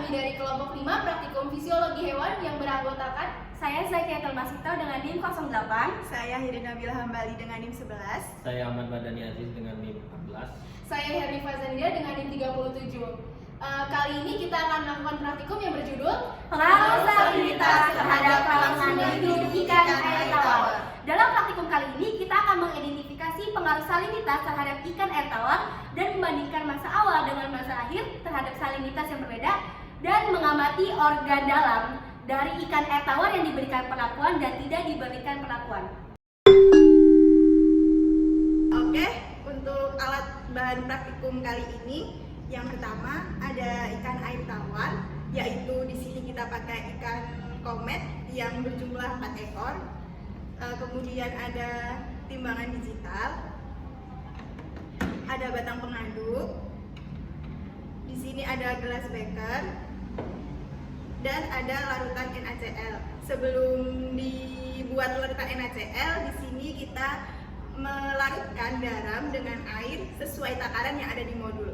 kami dari kelompok 5 praktikum fisiologi hewan yang beranggotakan saya Zakiatul Masito dengan NIM 08. Saya Hirin Nabila Hambali dengan NIM 11. Saya Ahmad Madani Aziz dengan NIM 14. Saya Herni Fazandia dengan NIM 37. Kali ini kita akan melakukan praktikum yang berjudul Pengaruh salinitas terhadap kelangsungan hidup ikan air tawar. Dalam praktikum kali ini kita akan mengidentifikasi pengaruh salinitas terhadap ikan air tawar dan membandingkan masa awal dengan masa akhir terhadap salinitas yang berbeda dan mengamati organ dalam dari ikan air tawar yang diberikan perlakuan dan tidak diberikan perlakuan. Oke, untuk alat bahan praktikum kali ini yang pertama ada ikan air tawar, yaitu di sini kita pakai ikan komet yang berjumlah 4 ekor. Kemudian ada timbangan digital, ada batang pengaduk, di sini ada gelas beker, dan ada larutan NaCl. Sebelum dibuat larutan NaCl, di sini kita melarutkan garam dengan air sesuai takaran yang ada di modul.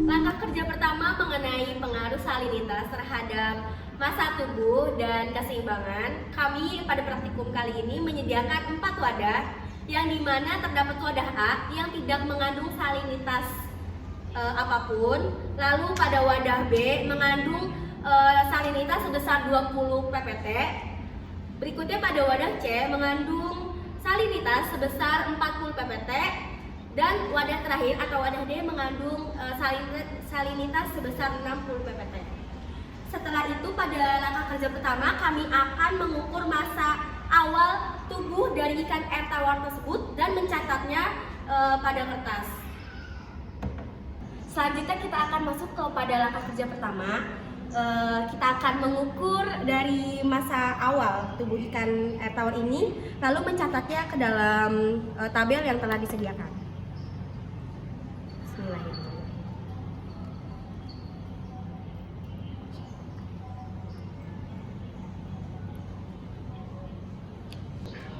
Langkah kerja pertama mengenai pengaruh salinitas terhadap massa tubuh dan keseimbangan. Kami pada praktikum kali ini menyediakan 4 wadah yang dimana terdapat wadah A yang tidak mengandung salinitas apapun. Lalu pada wadah B mengandung salinitas sebesar 20 ppt. Berikutnya pada wadah C mengandung salinitas sebesar 40 ppt. Dan wadah terakhir atau wadah D mengandung salinitas sebesar 60 ppt. Setelah itu pada langkah kerja pertama kami akan mengukur massa awal tubuh dari ikan air tawar tersebut dan mencatatnya pada kertas. Selanjutnya kita akan masuk kepada langkah kerja pertama. Kita akan mengukur dari massa awal tubuh ikan air tawar ini lalu mencatatnya ke dalam tabel yang telah disediakan. Bismillahirrahmanirrahim.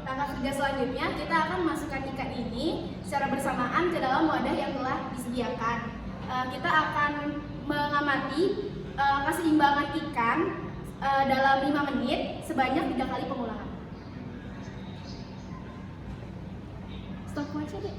Langkah kerja selanjutnya, kita akan masukkan ikan ini secara bersamaan ke dalam wadah yang telah disediakan. Kita akan mengamati keseimbangan ikan dalam 5 menit sebanyak 3 kali pengulangan. Stop aja deh.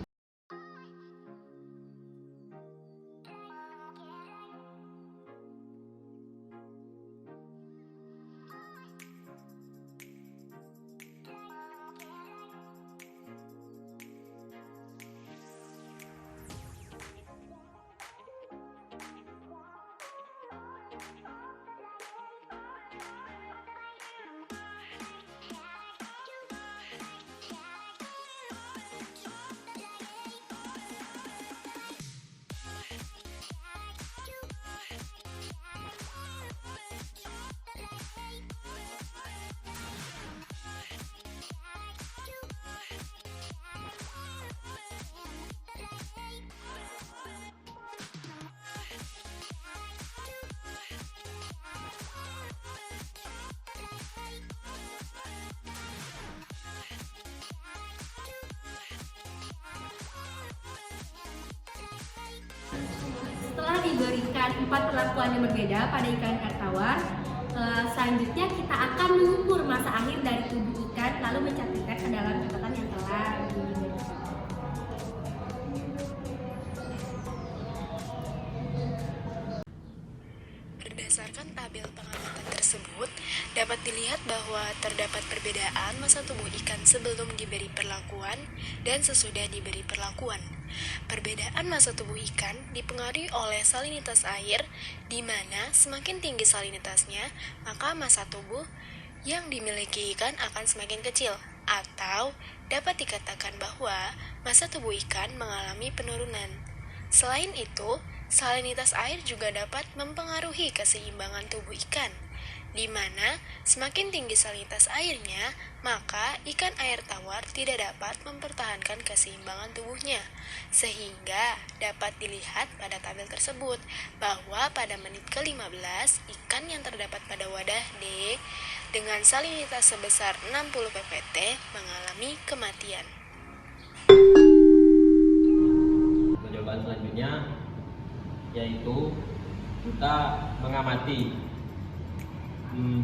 Setelah diberikan 4 perlakuan yang berbeda pada ikan air tawar, selanjutnya kita akan mengukur massa akhir dari tubuh ikan lalu mencatatnya ke dalam catatan yang telah diberikan. Berdasarkan tabel pengamatan tersebut, dapat dilihat bahwa terdapat perbedaan massa tubuh ikan sebelum diberi perlakuan dan sesudah diberi perlakuan. Perbedaan massa tubuh ikan dipengaruhi oleh salinitas air, di mana semakin tinggi salinitasnya, maka massa tubuh yang dimiliki ikan akan semakin kecil, atau dapat dikatakan bahwa massa tubuh ikan mengalami penurunan. Selain itu, salinitas air juga dapat mempengaruhi keseimbangan tubuh ikan, di mana semakin tinggi salinitas airnya, maka ikan air tawar tidak dapat mempertahankan keseimbangan tubuhnya. Sehingga dapat dilihat pada tabel tersebut bahwa pada menit ke-15, ikan yang terdapat pada wadah D dengan salinitas sebesar 60 ppt mengalami kematian. Jawaban selanjutnya selanjutnya yaitu kita mengamati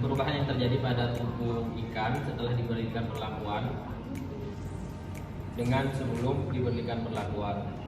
perubahan yang terjadi pada tubuh ikan setelah diberikan perlakuan dengan sebelum diberikan perlakuan.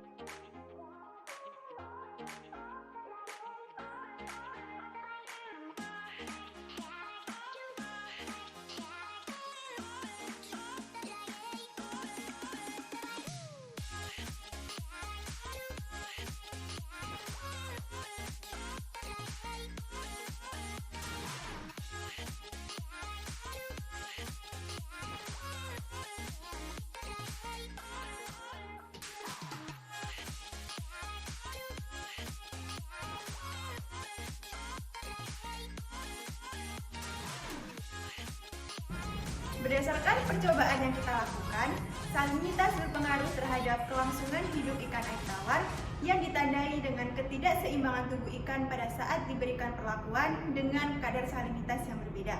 Berdasarkan percobaan yang kita lakukan, salinitas berpengaruh terhadap kelangsungan hidup ikan air tawar yang ditandai dengan ketidakseimbangan tubuh ikan pada saat diberikan perlakuan dengan kadar salinitas yang berbeda.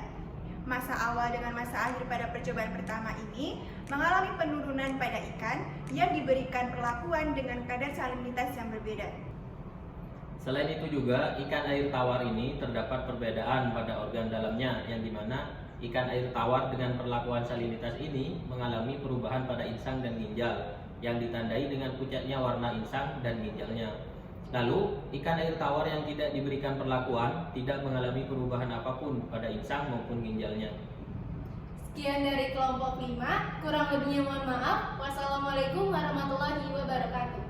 Masa awal dengan masa akhir pada percobaan pertama ini mengalami penurunan pada ikan yang diberikan perlakuan dengan kadar salinitas yang berbeda. Selain itu juga ikan air tawar ini terdapat perbedaan pada organ dalamnya, yang dimana ikan air tawar dengan perlakuan salinitas ini mengalami perubahan pada insang dan ginjal yang ditandai dengan pucatnya warna insang dan ginjalnya. Lalu ikan air tawar yang tidak diberikan perlakuan tidak mengalami perubahan apapun pada insang maupun ginjalnya. Sekian dari kelompok 5, kurang lebihnya mohon maaf. Wassalamualaikum warahmatullahi wabarakatuh.